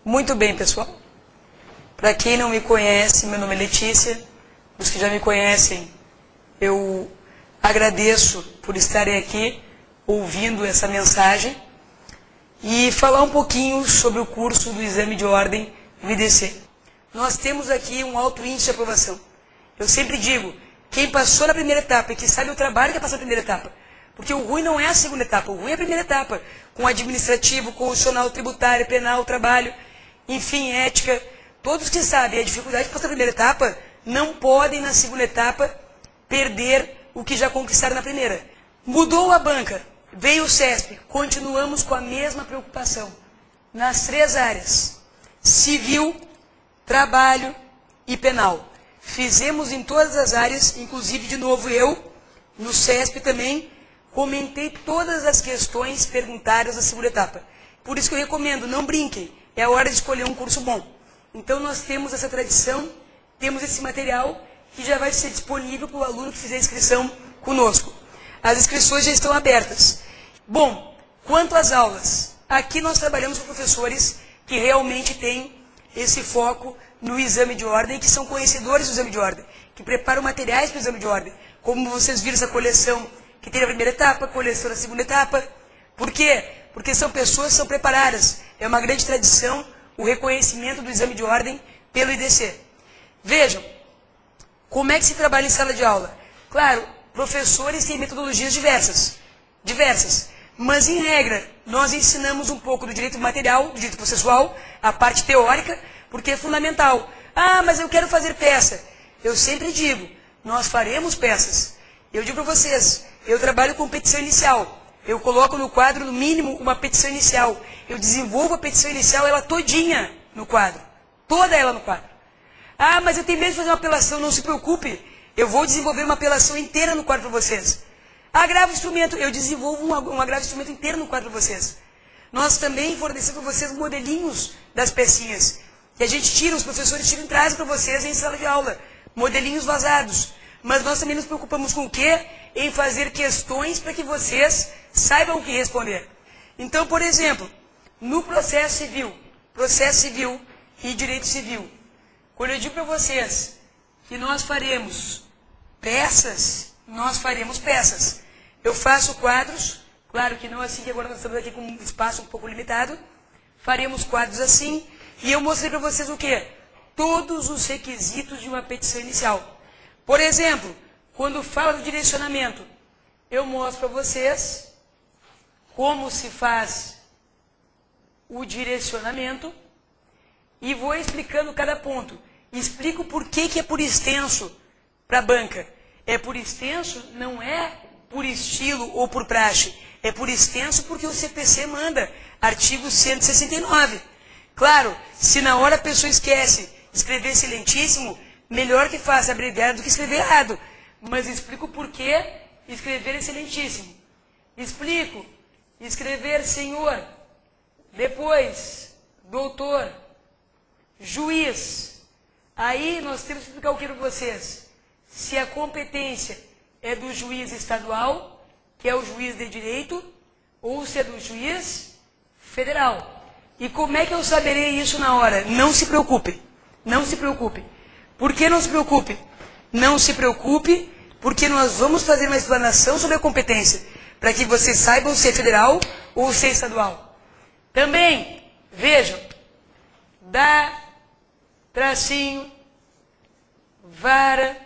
Muito bem, pessoal. Para quem não me conhece, meu nome é Letícia. Os que já me conhecem, eu agradeço por estarem aqui ouvindo essa mensagem e falar um pouquinho sobre o curso do exame de ordem do IDC. Nós temos aqui um alto índice de aprovação. Eu sempre digo, quem passou na primeira etapa e que sabe o trabalho que é passar na primeira etapa. Porque o ruim não é a segunda etapa, o ruim é a primeira etapa. Com administrativo, constitucional, tributário, penal, trabalho, enfim, ética. Todos que sabem a dificuldade de passar na primeira etapa não podem, na segunda etapa, perder o que já conquistaram na primeira. Mudou a banca, veio o CESP, continuamos com a mesma preocupação. Nas três áreas, civil, trabalho e penal. Fizemos em todas as áreas, inclusive, de novo, eu, no CESP também, comentei todas as questões perguntadas na segunda etapa. Por isso que eu recomendo, não brinquem, é a hora de escolher um curso bom. Então nós temos essa tradição, temos esse material que já vai ser disponível para o aluno que fizer a inscrição conosco. As inscrições já estão abertas. Bom, quanto às aulas, aqui nós trabalhamos com professores que realmente têm esse foco no exame de ordem, que são conhecedores do exame de ordem, que preparam materiais para o exame de ordem. Como vocês viram essa coleção que tem na primeira etapa, coleção na segunda etapa. Por quê? Porque são pessoas que são preparadas. É uma grande tradição o reconhecimento do exame de ordem pelo IDC. Vejam, como é que se trabalha em sala de aula? Claro, professores têm metodologias diversas. Mas, em regra, nós ensinamos um pouco do direito material, do direito processual, a parte teórica, porque é fundamental. Ah, mas eu quero fazer peça. Eu sempre digo, nós faremos peças. Eu digo para vocês, eu trabalho com petição inicial. Eu coloco no quadro, no mínimo, uma petição inicial. Eu desenvolvo a petição inicial, ela todinha no quadro. Toda ela no quadro. Ah, mas eu tenho medo de fazer uma apelação, não se preocupe. Eu vou desenvolver uma apelação inteira no quadro para vocês. Agravo instrumento, eu desenvolvo um agravo instrumento inteiro no quadro para vocês. Nós também fornecemos para vocês modelinhos das pecinhas. Que a gente tira, os professores tiram e trazem para vocês em sala de aula. Modelinhos vazados. Mas nós também nos preocupamos com o quê? Em fazer questões para que vocês saibam o que responder. Então, por exemplo, no processo civil e direito civil, quando eu digo para vocês que nós faremos peças, Eu faço quadros, claro que não assim, que agora nós estamos aqui com um espaço um pouco limitado, faremos quadros assim, e eu mostrei para vocês o quê? Todos os requisitos de uma petição inicial. Por exemplo, quando fala do direcionamento, eu mostro para vocês como se faz o direcionamento e vou explicando cada ponto. Explico por que é por extenso para a banca. É por extenso, não é por estilo ou por praxe. É por extenso porque o CPC manda, artigo 169. Claro, se na hora a pessoa esquece de escrever excelentíssimo, melhor que faça abreviado do que escrever errado. Mas explico por que escrever excelentíssimo. Explico. Escrever senhor. Depois, doutor. Juiz. Aí nós temos que explicar o que para vocês? Se a competência é do juiz estadual, que é o juiz de direito, ou se é do juiz federal. E como é que eu saberei isso na hora? Não se preocupe. Não se preocupe. Por que não se preocupe? Não se preocupe, porque nós vamos fazer uma explanação sobre a competência, para que vocês saibam se é federal ou se é estadual. Também, vejam, dá, tracinho, vara,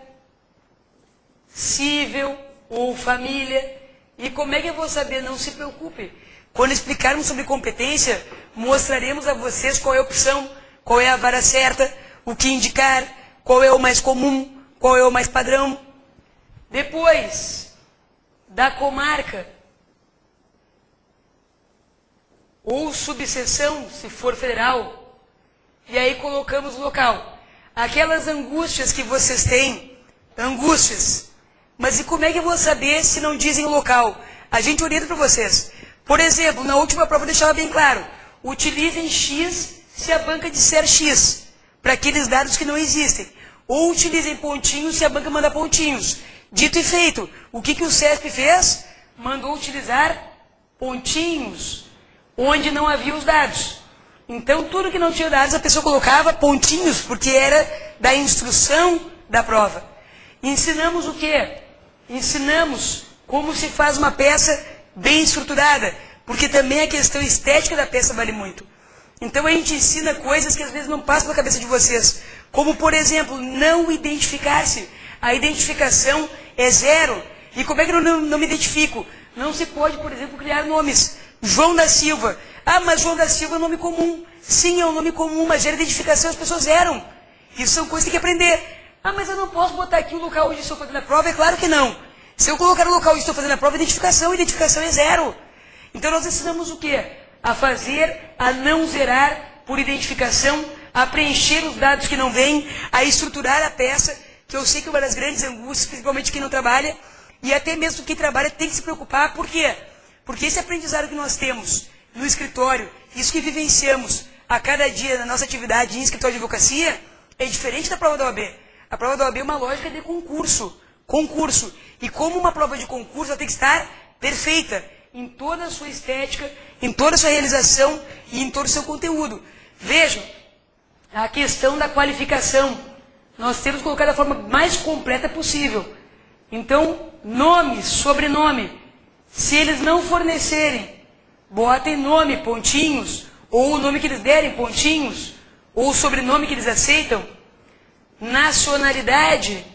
cível ou família. E como é que eu vou saber? Não se preocupe. Quando explicarmos sobre competência, mostraremos a vocês qual é a opção, qual é a vara certa, o que indicar, qual é o mais comum, qual é o mais padrão. Depois, da comarca, ou subseção, se for federal, e aí colocamos o local. Aquelas angústias que vocês têm, angústias, mas e como é que eu vou saber se não dizem o local? A gente orienta para vocês. Por exemplo, na última prova eu deixava bem claro, utilizem X se a banca disser X, para aqueles dados que não existem. Ou utilizem pontinhos se a banca manda pontinhos. Dito e feito, o que o CESP fez? Mandou utilizar pontinhos onde não havia os dados. Então, tudo que não tinha dados, a pessoa colocava pontinhos, porque era da instrução da prova. Ensinamos o quê? Ensinamos como se faz uma peça bem estruturada, porque também a questão estética da peça vale muito. Então, a gente ensina coisas que às vezes não passam na cabeça de vocês, como, por exemplo, não identificar-se. A identificação é zero. E como é que eu não me identifico? Não se pode, por exemplo, criar nomes. João da Silva. Ah, mas João da Silva é um nome comum. Sim, é um nome comum, mas gera identificação, as pessoas eram. Isso são coisas que tem que aprender. Ah, mas eu não posso botar aqui o local onde estou fazendo a prova? É claro que não. Se eu colocar o local onde estou fazendo a prova, identificação é zero. Então nós ensinamos o quê? A fazer, a não zerar por identificação, a preencher os dados que não vêm, a estruturar a peça, que eu sei que é uma das grandes angústias, principalmente quem não trabalha, e até mesmo quem trabalha tem que se preocupar. Por quê? Porque esse aprendizado que nós temos no escritório, isso que vivenciamos a cada dia na nossa atividade em escritório de advocacia, é diferente da prova da OAB. A prova da OAB é uma lógica de concurso. Concurso. E como uma prova de concurso, ela tem que estar perfeita em toda a sua estética, em toda a sua realização e em todo o seu conteúdo. Vejam, a questão da qualificação. Nós temos que colocar da forma mais completa possível. Então, nome, sobrenome. Se eles não fornecerem, botem nome, pontinhos, ou o nome que eles derem, pontinhos, ou o sobrenome que eles aceitam. Nacionalidade,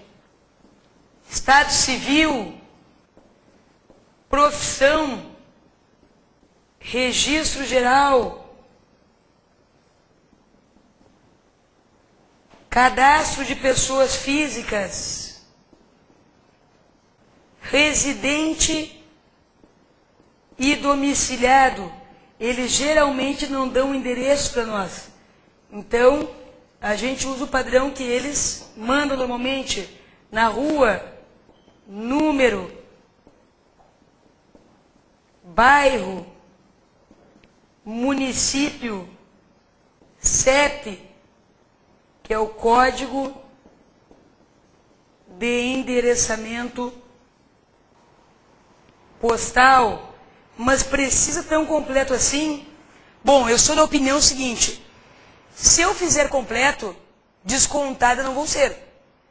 estado civil, profissão, registro geral, cadastro de pessoas físicas, residente e domiciliado. Eles geralmente não dão endereço para nós. Então, a gente usa o padrão que eles mandam normalmente na rua, número, bairro, município, CEP, que é o código de endereçamento postal. Mas precisa tão completo assim? Bom, eu sou da opinião seguinte: se eu fizer completo, descontada não vou ser.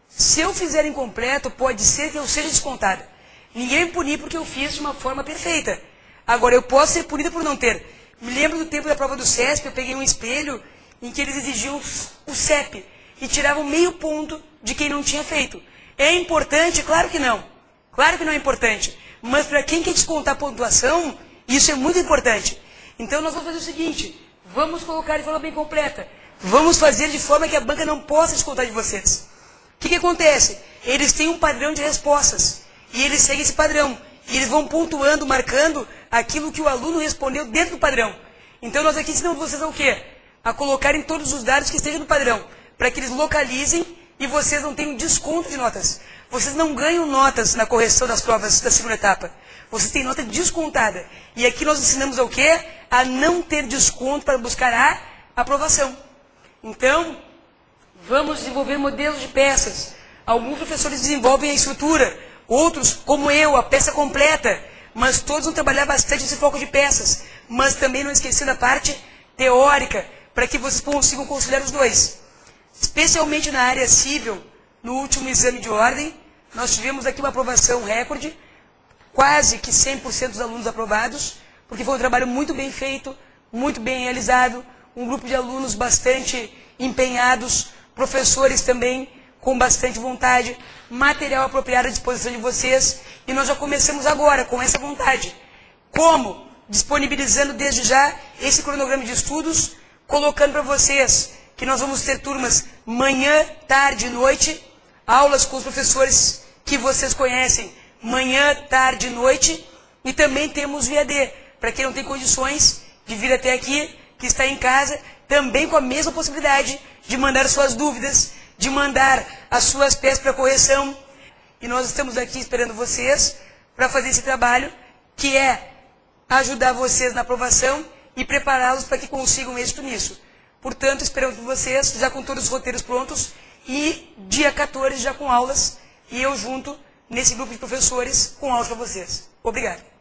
Se eu fizer incompleto, pode ser que eu seja descontada. Ninguém me punir porque eu fiz de uma forma perfeita. Agora, eu posso ser punida por não ter. Me lembro do tempo da prova do CESP, eu peguei um espelho em que eles exigiam o CEP e tiravam meio ponto de quem não tinha feito. É importante? Claro que não. Claro que não é importante. Mas para quem quer descontar a pontuação, isso é muito importante. Então nós vamos fazer o seguinte: vamos colocar de forma bem completa. Vamos fazer de forma que a banca não possa descontar de vocês. O que acontece? Eles têm um padrão de respostas. E eles seguem esse padrão. E eles vão pontuando, marcando aquilo que o aluno respondeu dentro do padrão. Então nós aqui ensinamos vocês a o quê? A colocarem todos os dados que estejam no padrão. Para que eles localizem e vocês não tenham desconto de notas. Vocês não ganham notas na correção das provas da segunda etapa. Vocês têm nota descontada. E aqui nós ensinamos ao quê? A não ter desconto para buscar a aprovação. Então, vamos desenvolver modelos de peças. Alguns professores desenvolvem a estrutura. Outros, como eu, a peça completa. Mas todos vão trabalhar bastante nesse foco de peças. Mas também não esquecendo a parte teórica, para que vocês consigam conciliar os dois. Especialmente na área civil, no último exame de ordem, nós tivemos aqui uma aprovação recorde, quase que 100% dos alunos aprovados, porque foi um trabalho muito bem feito, muito bem realizado, um grupo de alunos bastante empenhados, professores também com bastante vontade, material apropriado à disposição de vocês, e nós já começamos agora com essa vontade. Como? Disponibilizando desde já esse cronograma de estudos, colocando para vocês que nós vamos ter turmas manhã, tarde e noite, aulas com os professores que vocês conhecem, manhã, tarde e noite, e também temos o IAD, para quem não tem condições de vir até aqui, que está em casa, também com a mesma possibilidade de mandar suas dúvidas, de mandar as suas peças para correção, e nós estamos aqui esperando vocês para fazer esse trabalho, que é ajudar vocês na aprovação e prepará-los para que consigam êxito nisso. Portanto, esperamos vocês já com todos os roteiros prontos e dia 14 já com aulas e eu junto nesse grupo de professores com aulas para vocês. Obrigado.